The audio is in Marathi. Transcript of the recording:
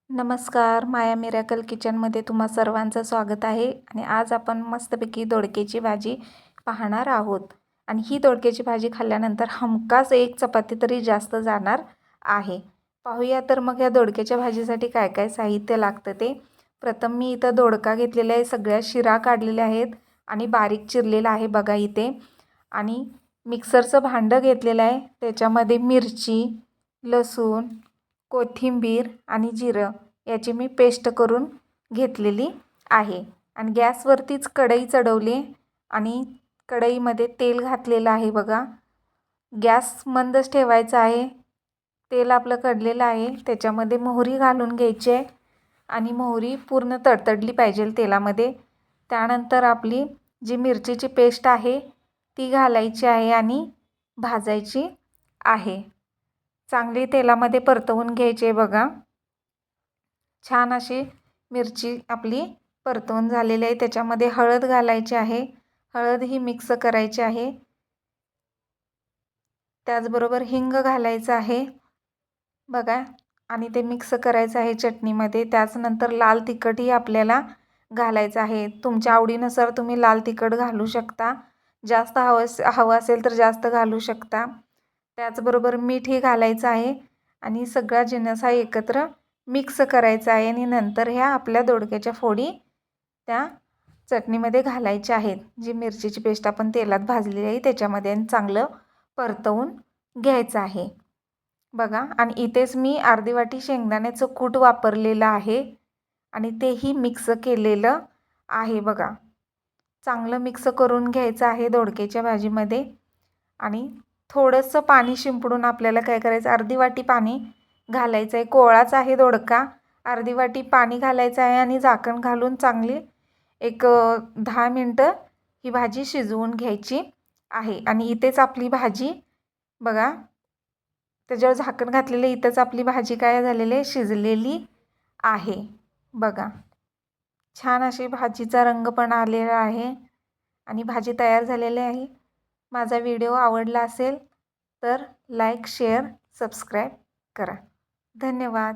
नमस्कार, माया मिरॅकल किचनमध्ये तुम्हा सर्वांचं स्वागत आहे. आणि आज आपण मस्तपैकी दोडक्याची भाजी पाहणार आहोत. आणि ही दोडक्याची भाजी खाल्ल्यानंतर हमखास एक चपाती तरी जास्त जाणार आहे. पाहूया तर मग या दोडक्याच्या भाजीसाठी काय काय साहित्य लागतं ते. प्रथम मी इथं दोडका घेतलेला आहे, सगळ्या शिरा काढलेल्या आहेत आणि बारीक चिरलेला आहे बघा इथे. आणि मिक्सरचं भांडं घेतलेलं आहे, त्याच्यामध्ये मिरची, लसूण, कोथिंबीर आणि जिरं याची मी पेस्ट करून घेतलेली आहे. आणि गॅसवरतीच कढई चढवली आणि कढईमध्ये तेल घातलेलं आहे बघा. गॅस मंदच ठेवायचा आहे. तेल आपलं कडलेलं आहे, त्याच्यामध्ये मोहरी घालून घ्यायची आहे आणि मोहरी पूर्ण तडतडली पाहिजे तेलामध्ये. त्यानंतर आपली जी मिरचीची पेस्ट आहे ती घालायची आहे आणि भाजायची आहे. चांगली तेलामध्ये परतवून घ्यायची बघा. छान अशी मिरची आपली परतवून झालेली आहे. त्याच्यामध्ये हळद घालायची आहे, हळद ही मिक्स करायची आहे. त्याचबरोबर हिंग घालायचं आहे बघा आणि ते मिक्स करायचं आहे चटणीमध्ये. त्याचनंतर लाल तिखटही आपल्याला घालायचं आहे. तुमच्या आवडीनुसार तुम्ही लाल तिखट घालू शकता, जास्त हवं असेल तर जास्त घालू शकता. त्याचबरोबर मीठही घालायचं आहे आणि सगळा जिन्नस हा एकत्र मिक्स करायचा आहे. आणि नंतर ह्या आपल्या दोडक्याच्या फोडी त्या चटणीमध्ये घालायच्या आहेत. जी मिरचीची पेस्ट आपण तेलात भाजलेली आहे त्याच्यामध्ये चांगलं परतवून घ्यायचं आहे बघा. आणि इथेच मी अर्धी वाटी शेंगदाण्याचं कूट वापरलेलं आहे आणि तेही मिक्स केलेलं आहे बघा. चांगलं मिक्स करून घ्यायचं आहे दोडक्याच्या भाजीमध्ये. आणि थोडंसं पाणी शिंपडून आपल्याला काय करायचं, अर्धी वाटी पाणी घालायचं आहे. कोवळाच आहे दोडका, अर्धी वाटी पाणी घालायचं आहे आणि झाकण घालून चांगली एक 10 मिनटं ही भाजी शिजवून घ्यायची आहे. आणि इथेच आपली भाजी बघा, त्याच्यावर झाकण घातलेलं, इथंच आपली भाजी काय झालेली आहे, शिजलेली आहे बघा. छान अशी भाजीचा रंग पण आलेला आहे आणि भाजी तयार झालेली आहे. माझा व्हिडिओ आवडला असेल तर लाईक, शेअर, सबस्क्राईब करा. धन्यवाद.